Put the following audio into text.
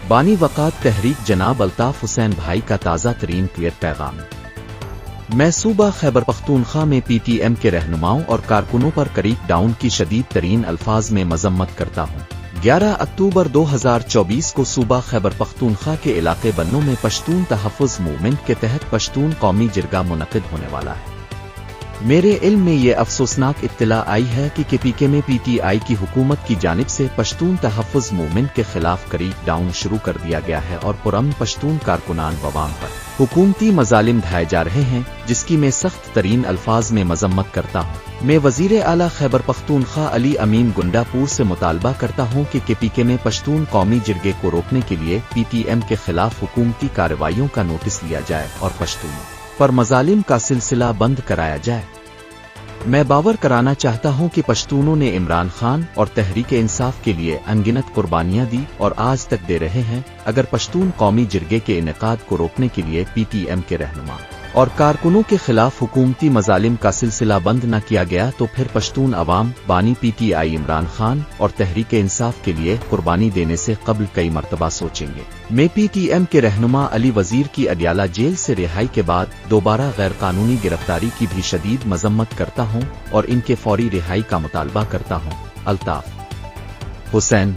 بانی وقات تحریک جناب الطاف حسین بھائی کا تازہ ترین ٹویٹ پیغام۔ میں صوبہ خیبر پختونخوا میں پی ٹی ایم کے رہنماؤں اور کارکنوں پر کریک ڈاؤن کی شدید ترین الفاظ میں مذمت کرتا ہوں۔ 11 اکتوبر 2024 کو صوبہ خیبر پختونخوا کے علاقے بنوں میں پشتون تحفظ موومنٹ کے تحت پشتون قومی جرگہ منعقد ہونے والا ہے۔ میرے علم میں یہ افسوسناک اطلاع آئی ہے کہ KPK میں پی ٹی آئی کی حکومت کی جانب سے پشتون تحفظ موومنٹ کے خلاف کریک ڈاؤن شروع کر دیا گیا ہے اور پرامن پشتون کارکنان عوام پر حکومتی مظالم ڈھائے جا رہے ہیں، جس کی میں سخت ترین الفاظ میں مذمت کرتا ہوں۔ میں وزیر اعلیٰ خیبر پختونخوا علی امین گنڈا پور سے مطالبہ کرتا ہوں کہ KPK میں پشتون قومی جرگے کو روکنے کے لیے PTM کے خلاف حکومتی کارروائیوں کا نوٹس لیا جائے اور پشتون پر مظالم کا سلسلہ بند کرایا جائے۔ میں باور کرانا چاہتا ہوں کہ پشتونوں نے عمران خان اور تحریک انصاف کے لیے انگنت قربانیاں دی اور آج تک دے رہے ہیں۔ اگر پشتون قومی جرگے کے انعقاد کو روکنے کے لیے PTM کے رہنما اور کارکنوں کے خلاف حکومتی مظالم کا سلسلہ بند نہ کیا گیا تو پھر پشتون عوام بانی PTI عمران خان اور تحریک انصاف کے لیے قربانی دینے سے قبل کئی مرتبہ سوچیں گے۔ میں PTM کے رہنما علی وزیر کی اڈیالہ جیل سے رہائی کے بعد دوبارہ غیر قانونی گرفتاری کی بھی شدید مذمت کرتا ہوں اور ان کے فوری رہائی کا مطالبہ کرتا ہوں۔ الطاف حسین۔